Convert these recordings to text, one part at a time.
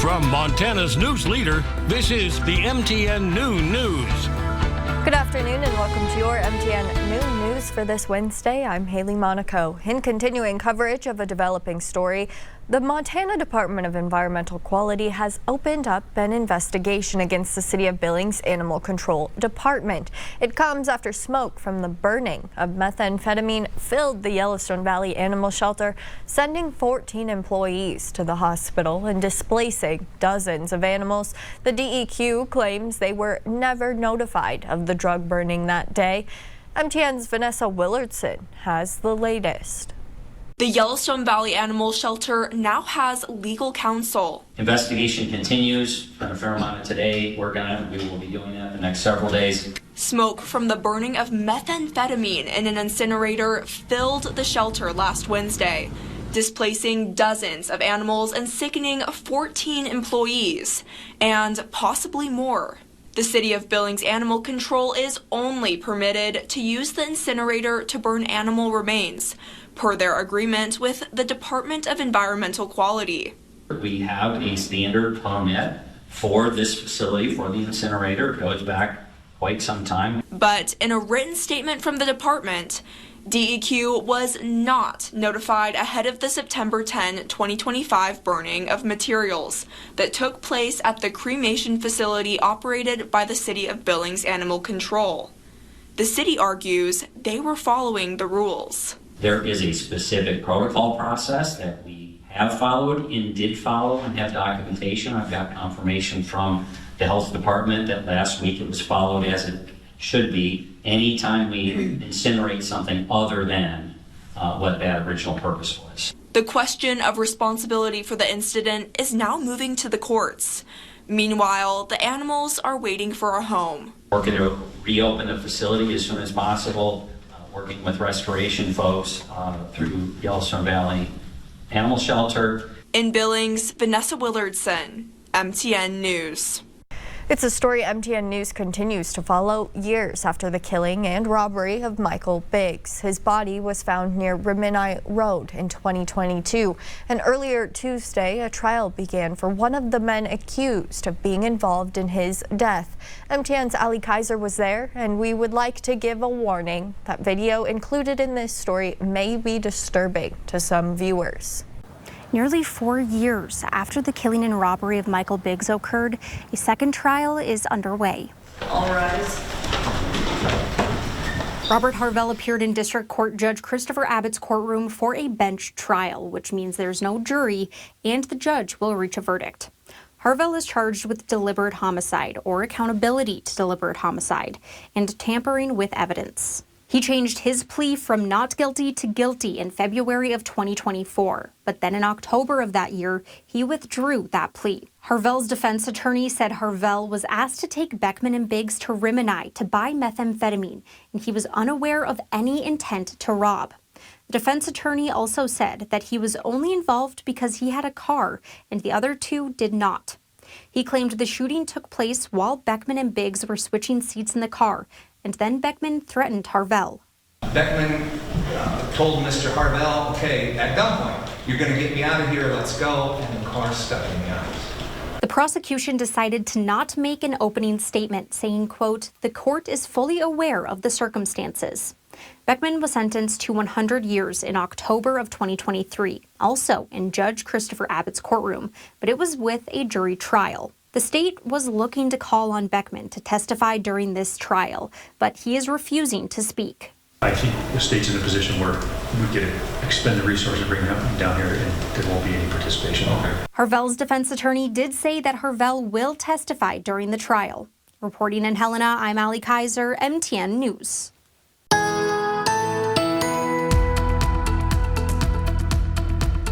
From Montana's news leader, this is the MTN Noon News. Good afternoon and welcome to your MTN Noon News for this Wednesday. I'm Hailey Monaco. In continuing coverage of a developing story, the Montana Department of Environmental Quality has opened up an investigation against the City of Billings Animal Control Department. It comes after smoke from the burning of methamphetamine filled the Yellowstone Valley Animal Shelter, sending 14 employees to the hospital and displacing dozens of animals. The DEQ claims they were never notified of the drug burning that day. MTN's Vanessa Willardson has the latest. The Yellowstone Valley Animal Shelter now has legal counsel. Investigation continues. Spent a fair amount of today. We will be doing that the next several days. Smoke from the burning of methamphetamine in an incinerator filled the shelter last Wednesday, displacing dozens of animals and sickening 14 employees, and possibly more. The City of Billings Animal Control is only permitted to use the incinerator to burn animal remains, per their agreement with the Department of Environmental Quality. We have a standard permit for this facility, for the incinerator. It goes back quite some time. But in a written statement from the department, DEQ was not notified ahead of the September 10, 2025 burning of materials that took place at the cremation facility operated by the City of Billings Animal Control. The city argues they were following the rules. There is a specific protocol process that we have followed and did follow and have documentation. I've got confirmation from the health department that last week it was followed as it should be anytime we incinerate something other than what that original purpose was. The question of responsibility for the incident is now moving to the courts. Meanwhile, the animals are waiting for a home. We're going to reopen the facility as soon as possible, working with restoration folks through Yellowstone Valley Animal Shelter. In Billings, Vanessa Willardson, MTN News. It's a story MTN News continues to follow years after the killing and robbery of Michael Biggs. His body was found near Rimini Road in 2022. And earlier Tuesday, a trial began for one of the men accused of being involved in his death. MTN's Ali Kaiser was there, and we would like to give a warning that video included in this story may be disturbing to some viewers. Nearly 4 years after the killing and robbery of Michael Biggs occurred, a second trial is underway. All rise. Robert Harvell appeared in District Court Judge Christopher Abbott's courtroom for a bench trial, which means there's no jury and the judge will reach a verdict. Harvell is charged with deliberate homicide or accountability to deliberate homicide and tampering with evidence. He changed his plea from not guilty to guilty in February of 2024, but then in October of that year, he withdrew that plea. Harvell's defense attorney said Harvell was asked to take Beckman and Biggs to Rimini to buy methamphetamine, and he was unaware of any intent to rob. The defense attorney also said that he was only involved because he had a car, and the other two did not. He claimed the shooting took place while Beckman and Biggs were switching seats in the car, and then Beckman threatened Harvell. Beckman told Mr. Harvell, okay, at gunpoint, you're going to get me out of here, let's go, and the car stuck in the eyes. The prosecution decided to not make an opening statement, saying, quote, "The court is fully aware of the circumstances." Beckman was sentenced to 100 years in October of 2023, also in Judge Christopher Abbott's courtroom, but it was with a jury trial. The state was looking to call on Beckman to testify during this trial, but he is refusing to speak. I think the state's in a position where we could expend the resources to bring him down here and there won't be any participation. Okay. Harvell's defense attorney did say that Harvell will testify during the trial. Reporting in Helena, I'm Ali Kaiser, MTN News.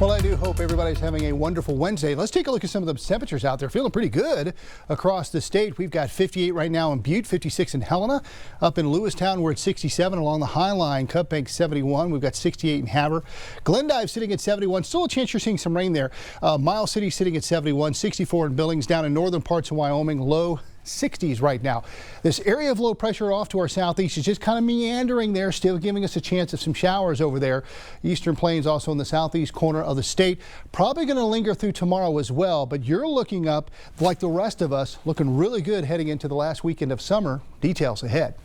Well, I do hope everybody's having a wonderful Wednesday. Let's take a look at some of the temperatures out there. Feeling pretty good across the state. We've got 58 right now in Butte, 56 in Helena. Up in Lewistown, we're at 67 along the High Line. Cut Bank 71. We've got 68 in Havre. Glendive sitting at 71. Still a chance you're seeing some rain there. Miles City sitting at 71. 64 in Billings. Down in northern parts of Wyoming, low 60s right now. This area of low pressure off to our southeast is just kind of meandering there, still giving us a chance of some showers over there. Eastern Plains also in the southeast corner of the state. Probably going to linger through tomorrow as well, but you're looking up like the rest of us, looking really good heading into the last weekend of summer. Details ahead.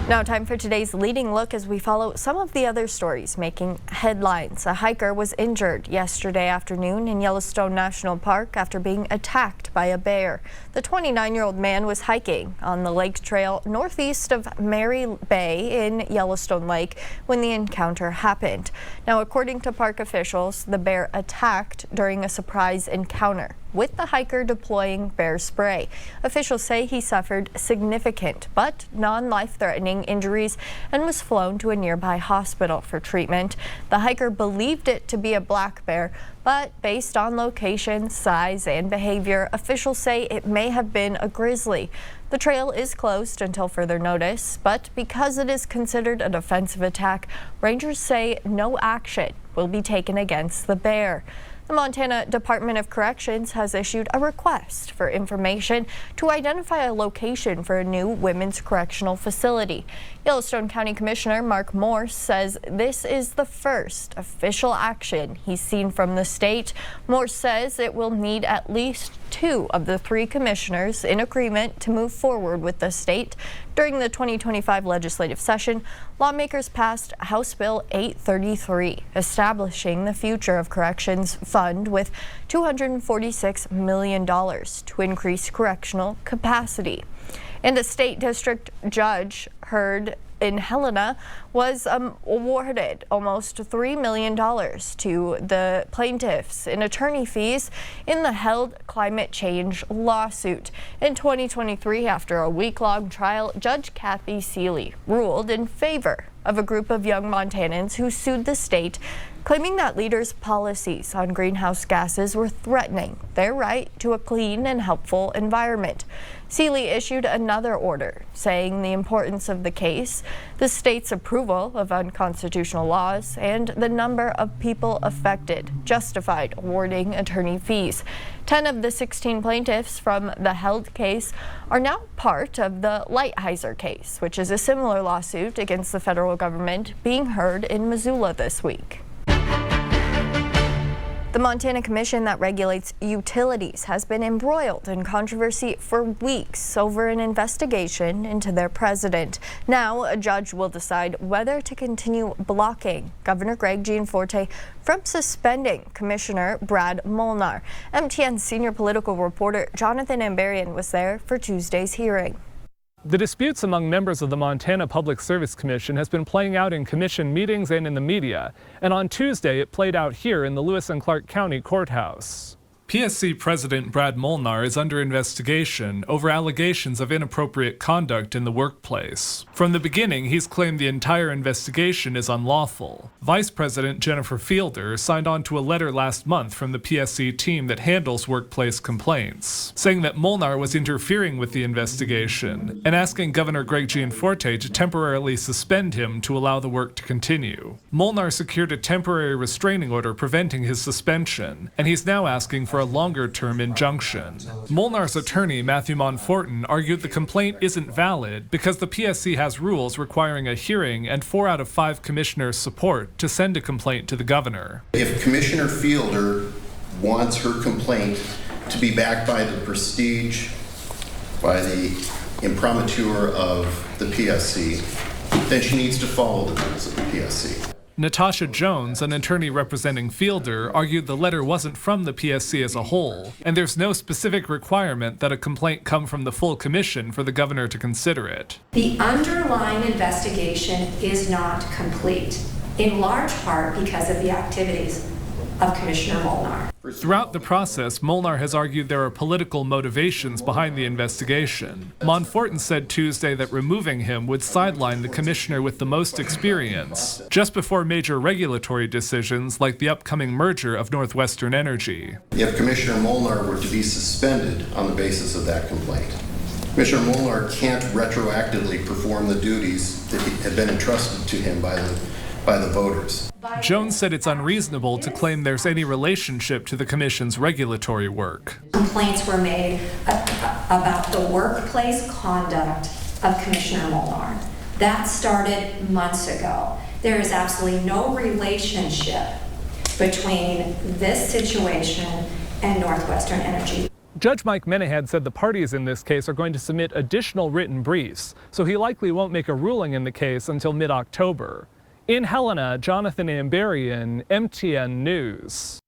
Now time for today's leading look as we follow some of the other stories making headlines. A hiker was injured yesterday afternoon in Yellowstone National Park after being attacked by a bear. The 29-year-old man was hiking on the lake trail northeast of Mary Bay in Yellowstone Lake when the encounter happened. Now, according to park officials, the bear attacked during a surprise encounter, with the hiker deploying bear spray. Officials say he suffered significant but non-life-threatening injuries and was flown to a nearby hospital for treatment. The hiker believed it to be a black bear, but based on location, size, and behavior, officials say it may have been a grizzly. The trail is closed until further notice, but because it is considered a defensive attack, rangers say no action will be taken against the bear. The Montana Department of Corrections has issued a request for information to identify a location for a new women's correctional facility. Yellowstone County Commissioner Mark Morse says this is the first official action he's seen from the state. Morse says it will need at least 2 of the 3 commissioners in agreement to move forward with the state. During the 2025 legislative session, lawmakers passed House Bill 833, establishing the Future of Corrections Fund with $246 million to increase correctional capacity. And a state district judge heard in Helena was awarded almost $3 million to the plaintiffs in attorney fees in the held climate change lawsuit. In 2023, after a week-long trial, Judge Kathy Seeley ruled in favor of a group of young Montanans who sued the state, claiming that leaders' policies on greenhouse gases were threatening their right to a clean and helpful environment. Seeley issued another order saying the importance of the case, the state's approval of unconstitutional laws, and the number of people affected justified awarding attorney fees. 10 of the 16 plaintiffs from the held case are now part of the Lighthizer case, which is a similar lawsuit against the federal government being heard in Missoula this week. The Montana Commission that regulates utilities has been embroiled in controversy for weeks over an investigation into their president. Now, a judge will decide whether to continue blocking Governor Greg Gianforte from suspending Commissioner Brad Molnar. MTN senior political reporter Jonathan Ambarian was there for Tuesday's hearing. The disputes among members of the Montana Public Service Commission has been playing out in commission meetings and in the media, and on Tuesday it played out here in the Lewis and Clark County Courthouse. PSC President Brad Molnar is under investigation over allegations of inappropriate conduct in the workplace. From the beginning, he's claimed the entire investigation is unlawful. Vice President Jennifer Fielder signed on to a letter last month from the PSC team that handles workplace complaints, saying that Molnar was interfering with the investigation and asking Governor Greg Gianforte to temporarily suspend him to allow the work to continue. Molnar secured a temporary restraining order preventing his suspension, and he's now asking for a longer-term injunction. Molnar's attorney, Matthew Monforton, argued the complaint isn't valid because the PSC has rules requiring a hearing and 4 out of 5 commissioners' support to send a complaint to the governor. If Commissioner Fielder wants her complaint to be backed by the prestige, by the imprimatur of the PSC, then she needs to follow the rules of the PSC. Natasha Jones, an attorney representing Fielder, argued the letter wasn't from the PSC as a whole, and there's no specific requirement that a complaint come from the full commission for the governor to consider it. The underlying investigation is not complete, in large part because of the activities of Commissioner Molnar. Throughout the process, Molnar has argued there are political motivations behind the investigation. Monforton said Tuesday that removing him would sideline the commissioner with the most experience, just before major regulatory decisions like the upcoming merger of Northwestern Energy. If Commissioner Molnar were to be suspended on the basis of that complaint, Commissioner Molnar can't retroactively perform the duties that had been entrusted to him by by the voters. Jones said it's unreasonable to claim there's any relationship to the commission's regulatory work. Complaints were made about the workplace conduct of Commissioner Molnar. That started months ago. There is absolutely no relationship between this situation and Northwestern Energy. Judge Mike Menahan said the parties in this case are going to submit additional written briefs, so he likely won't make a ruling in the case until mid-October. In Helena, Jonathan Amberian, MTN News.